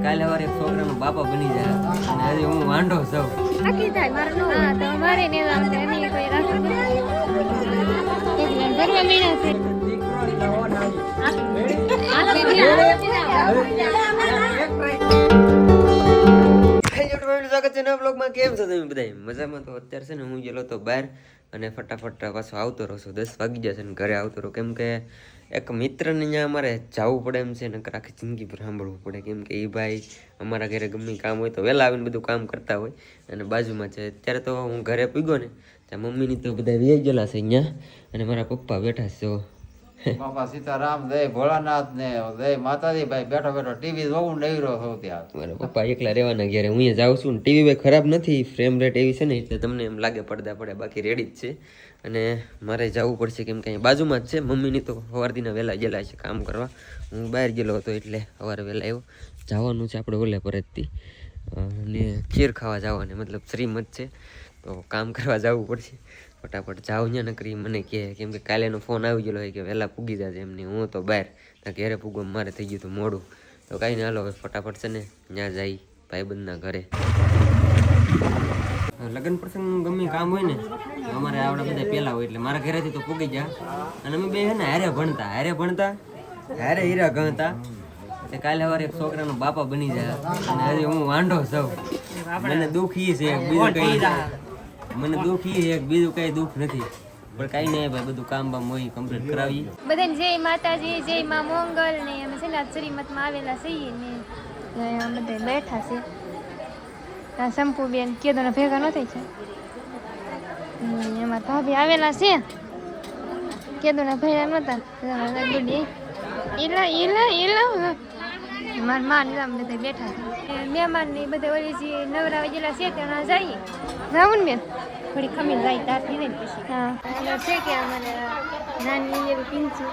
કાલે સવારે એક છોકરાનો બાપા બની જાય અને હજી હું વાંઢો છું. નક્કી થાય મારે નો હા તો મારે ને એની કોઈ રાખી ભરવા મહિના છે. સ્વાગત છે નવા બ્લોગમાં. કેમ છો તમે બધા? મજામાં? તો અત્યારે છે ને હું ગયેલો તો બહાર અને ફટાફટ પાછો આવતો રહું છું. 10 વાગી જશે ને ઘરે આવતો રહું, કેમ કે એક મિત્રને અહીંયા અમારે જવું પડે એમ છે ને આખી જિંદગી પર સાંભળવું પડે, કેમ કે એ ભાઈ અમારા ઘરે ગમે કામ હોય તો વહેલા આવીને બધું કામ કરતા હોય અને બાજુમાં છે. અત્યારે તો હું ઘરે પૂગ્યો ને ત્યાં મમ્મીની તો બધા વ્યાઈ ગયેલા છે અહીંયા અને મારા પપ્પા બેઠા છે. બાપા સીતારામ જય ભોળાનાથ ને જય માતાજી. ભાઈ બેઠો બેઠો ટીવી જોવું નહીરો થયું ત્યાં. મારા પપ્પા એકલા રહેવાના ઘરે હું અહીંયા જાઉં છું ને ટીવી ભાઈ ખરાબ નથી, ફ્રેમ રેટ એવી છે ને એટલે તમને એમ લાગે પડદા પડે, બાકી રેડી જ છે. અને મારે જવું પડશે કેમ કે અહીંયા બાજુમાં જ છે. મમ્મીની તો સવારથી વહેલા ગયેલા છે કામ કરવા, હું બહાર ગયેલો હતો એટલે સવારે વહેલા આવ્યો. જવાનું છે આપણે ઓલે પરતથી અને ખીર ખાવા જવાની, મતલબ શ્રીમત છે તો કામ કરવા જવું પડશે. ફટાફટ જાવ ને નકરી મને કહે, કેમ કે કાલેનો ફોન આવી ગયેલો હોય કે વહેલા પૂગી જશે એમની. હું તો બહાર ઘેરે પૂગવા મારે થઈ ગયું હતું મોડું, તો કાંઈ નહીં, હાલો હવે ફટાફટ છે ને ત્યાં જાય ભાઈબંધના ઘરે. લગ્ન પ્રસંગ ગમે કામ હોય ને તો અમારે આવડે બધા પહેલા હોય એટલે મારા ઘરેથી તો પૂગી ગયા. અને અમે બે છે ને હારે ભણતા હારે હીરા ગણતા. કાલે સવારે એક છોકરાનો બાપા બની જાય અને હજી હું વાંઢો છું. મને દુઃખ ઈ છે, બીજું કઈ મને દુઃખ ઈ છે, બીજું કઈ દુઃખ નથી. પણ કઈ નહીં ભાઈ, બધું કામ બામ હોય કમ્પ્લીટ કરાવીએ. બધાને જય માતાજી, જય માં મોંગલ ને અમે છે ને શ્રીમતમાં આવેલા છીએ ને બધા બેઠા છે. આ શંપુબેન કેદોના ભેગા ન થઈ છે, એમાં ભાભી આવેલા છે. કેદોના ભેગા નતા ગુડી મારા માન બધા બેઠા છે. મહેમાન ને બધા ઓલી જે નવરા ગયેલા છે ત્યાં જઈએ જાવું ને બેન થોડી ખમીને જાય ત્યારથી ને પછી હા છે કે અમારે નાની એવી પીંચું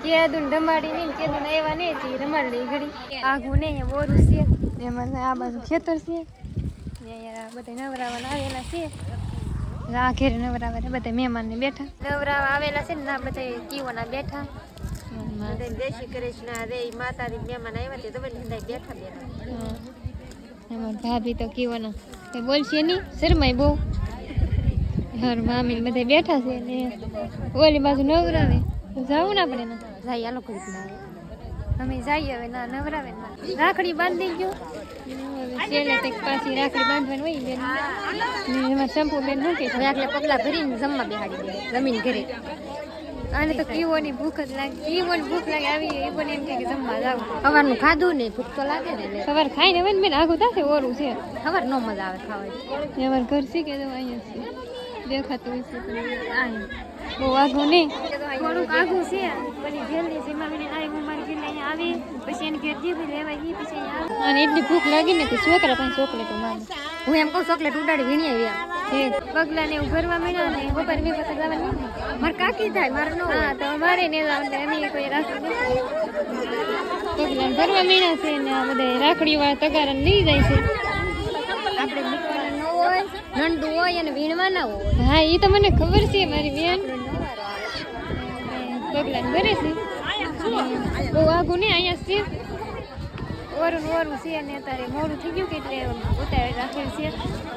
કેદું રમાડી નહીં, કેદું એવા નહીં તે રમાડી લઈ ઘડી આઘું નહીં બોરું છે એમાં આ બાજુ ખેતર છે. અહીંયા બધા નવરાવાના આવેલા છે, આ ઘેરે નવરાવા બધા મહેમાન ને બેઠા નવરાવા આવેલા છે ને આ બધા કીઓના બેઠા. જય શ્રી કૃષ્ણ, રે માતાજી મહેમાન આવ્યા તે તો બધા બેઠા ભાભી તો કીઓના કઈ બોલશે નહીં, શરમાય બહુ. હર મામી બધા બેઠા છે ને ઓલી બાજુ નવરાવે જાવું ને આપણે ને જાય આ લોકો અમે જઈએ હવે ના નવરાવે રાખડી બાંધી ગયો છેલ્લે તક પાછી રાખડી બાંધવાની હોય બેન એમાં શંપુ બેન મૂકી એટલે પગલા ભરીને જમવા બેહાડી દે જમીન ઘરે. આને તો કીવોની ભૂખ જ લાગે, કીવોની ભૂખ લાગે આવી એ પણ એમ કે જમવા જાવ. સવારનું ખાધું ને ભૂખ તો લાગે ને એટલે સવાર ખાઈને હવે બેન આઘું થશે ઓરું છે. સવાર નો મજા આવે ખાવાની. અમારે ઘર છે કે અહીંયા છે દેખાતું હોય છે બહુ આઘું નહીં, થોડુંક આઘું છે. પછી જલ્દી સીમાવીને આવી મારી ઘરે અહીંયા આવી પછી એને ઘેર જીવી લેવા ગઈ પછી અહીંયા અને એટલી ભૂખ લાગી ને કે છોકરા પાસે ચોકલેટો માંગે. હું એમ કહું ચોકલેટ ઉડાડી વીણી આવી પગલા ને એવું ભરવા માંડ્યા ને બપોર બે પછી જવાનું મારે કાકી થાય મારે નો. હા તો મારે ને અમે કોઈ રાખી પગલા ભરવા માંડ્યા છે ને આ બધા રાખડી વાળા તગારા લઈ જાય છે. આપણે મૂકવાના ન હોય, નંદુ હોય અને વીણવા ના હોય. હા એ તો મને ખબર છે, મારી બેન પગલા ભરે છે બહુ આઘું નહીં અહીંયા છે ઓરું છે ને અત્યારે મોડું થઈ ગયું કે એટલે ઉતારે રાખેલ છે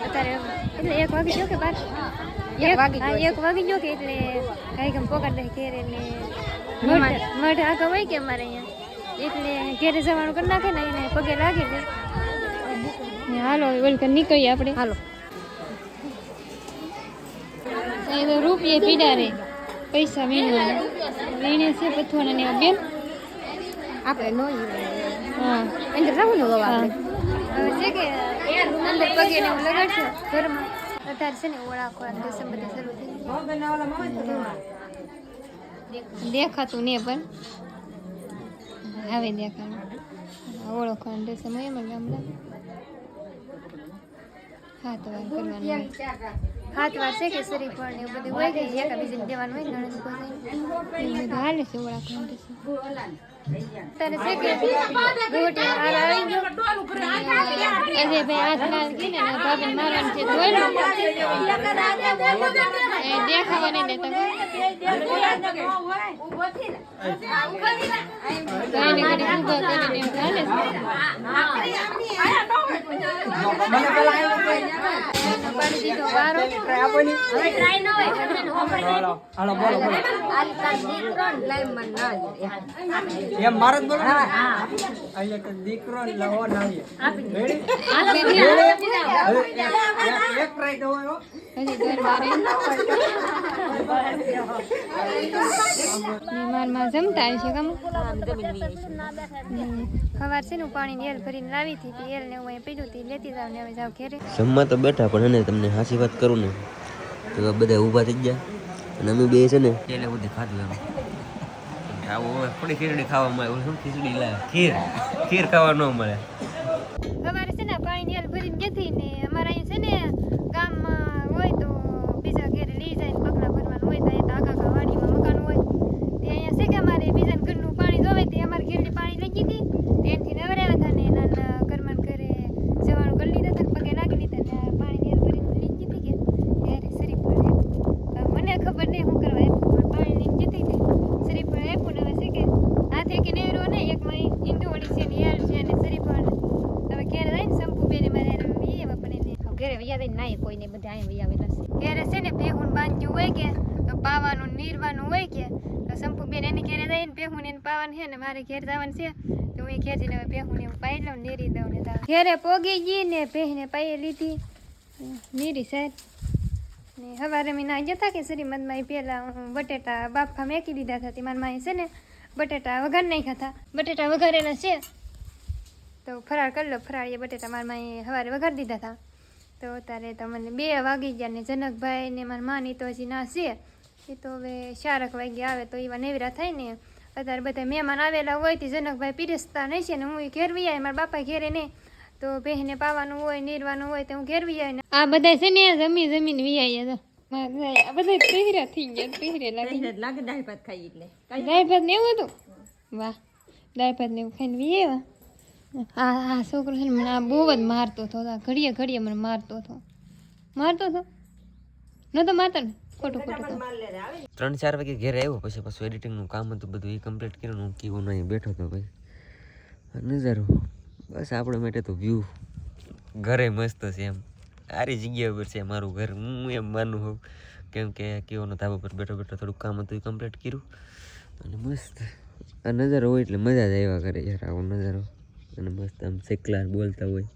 અત્યારે એટલે 1 વાગી ગયો કે 1 વાગી ગયો કે એટલે કાંઈ કેમ પગાર દે ઘેરે ને મઢ આગળ હોય કે અમારે અહીંયા એટલે ઘેરે જવાનું કરી નાખે ને એને પગે લાગે ને. હાલો વેલકમ નીકળીએ આપણે. હાલો એ તો રૂપિયા પીડા રે પૈસા વીણવાના વીણે છે પથવાના ને બેન આપણે નો હા અંદર રહું ને હવે છે કે અંદર પગે ને લગાડશે ઘરમાં અત્યારે છે ને ઓળાખો ડિસેમ્બર શરૂ થઈ દેખાતું ને પણ હવે દેખાડું ઓળખવાનું ડિસેમ્બર એમ ગામડા હાથ વાર કરવાનું હાથ વાર છે કે શરીર પર ને એવું બધું હોય કે એકબીજાને દેવાનું હોય ગણેશ બધું હાલે છે ઓળખવાનું તારે છે કે રોટી હાર આવી ગયો અજય ભાઈ હાથ લાગી ને ભાભી મારવાનું છે ધોઈ લો દેખાવા નહીં દેતા કોઈને ઘડી ઊભા કરીને એમ ચાલે છે પાડી દીધો વારો એમ મારે જ બોલો અહીંયા તો દીકરો ને લવો નાવીએ એક ટ્રાય દો હજી ઘર બારે મારમાં જમતા છે કમ ખબર છે ને પાણી એલ ભરીને લાવી હતી એલ ને હું પીધું હતી લેતી જાવ ને હવે જાવ ઘેરે જમવા તો બેઠા પણ એને તમને હાચી વાત કરું ને તો બધા ઊભા થઈ ગયા અને અમે બે છે ને એટલે બધી ખાધું એમ આવું થોડી ખીચડી ખાવા મળે શું ખીચડી લાવે ખીર ખાવા ન મળે અમારે છે ને પાણી એલ ભરીને જતી ને અમારા અહીં છે ને ગામમાં હોય તો બીજા ઘેરે લઈ જાય ને પગલા ભરવાનું હોય તો અહીંયા આખા વાડીમાં મકાન હોય તે અહીંયા છે કે અમારે બીજા ઘરનું પાણી જોવે તે અમારે ઘેરથી પાણી લઈ ગઈ હતી તેનથી નવરાવ્યા હતા ને એના ઘરમાં ઘરે જવાનું કરી લીધા હતા પગે નાખી લીધા ને પાણી એલ ભરીને લઈ ગઈ હતી કે ત્યારે શરીફ પડે મને ખબર નહીં શું કરવા આપ્યું પણ પાણી લઈને જતી હતી શરીફ પણ આપ્યું ને હવે છે કે હાથે કે નેરો ને એકમાં ઈંડો વળી છે ને યાર છે ને શરીફ પણ હવે ઘેરે જઈને શંપુ બેને મારે વિયેવા પણ એને ઘરે વિયા દઈને નાય કોઈને બધા અહીં વિયાવેલા છે ઘેરે છે ને ભેહું બાંધ્યું હોય કે તો પાવાનું નીરવાનું હોય કે તો શંપુ બેન એને ઘેરે જઈને ભેહું એને પાવાનું છે ને મારે ઘેર જવાનું છે તો હું ઘેર જઈને હવે ભેહું ને એવું પાઈ લઉં નીરી દઉં ને ઘેરે પોગી ગઈ ને ભેહને પાઈ લીધી નીરી સાહેબ ને સવારે મેં ના જતા કે શ્રીમદમાં પહેલાં બટેટા બાફા મેકી દીધા હતા મારા માએ છે ને બટેટા વઘાર નાખ્યા હતા બટેટા વઘારેલા છે તો ફરાળ કરી લો ફરાળ એ બટેટા મારા માએ સવારે વઘાર દીધા હતા તો અત્યારે તો મને 2 વાગી ગયા ને જનકભાઈ ને મારા માની તો હજી ના છે એ તો હવે 4 વાગે આવે તો એવા નેવરા થાય ને અત્યારે બધા મહેમાન આવેલા હોય તે જનકભાઈ પીરસતા નહીં છે ને હું ઘેર વી આવે મારા બાપા ઘેરે નહીં તો બહેને પાવાનું હોય નીરવાનું હોય તો હું ઘેર વી આવે ને આ બધા છે ને જમીન વી આ બધા પહેર્યા થઈ ગયા પહેરે લાગે દાળ ભાત ખાઈ એટલે દાળ ભાત ને એવું હતું વાહ દાળ ભાત ને એવું ખાઈને વી આવ્યા હા છોકરો છે ને મને આ બહુ જ મારતો હતો ઘડીએ મને મારતો હતો નતો મારતો ને ખોટું 3-4 વાગે ઘરે આવ્યો પછી પાછું એડિટિંગનું કામ હતું બધું એ કમ્પ્લીટ કર્યું હું કીવું નહીં બેઠો હતો ભાઈ નજારો બસ આપણે માટે તો વ્યૂ ઘરે મસ્ત છે એમ સારી જગ્યા પર છે મારું ઘર હું એમ માનું હોઉં કેમ કે કેવાનો ધાબા પર બેઠો થોડુંક કામ હતું એ કમ્પ્લીટ કર્યું અને મસ્ત આ નજારો હોય એટલે મજા જ આવ્યા કરે યાર આવો નજારો અને મસ્ત આમ સેકલાર બોલતા હોય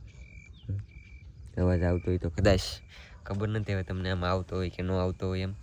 અવાજ આવતો હોય તો કદાચ ખબર નથી હવે તમને આમ આવતો હોય કે ન આવતો હોય એમ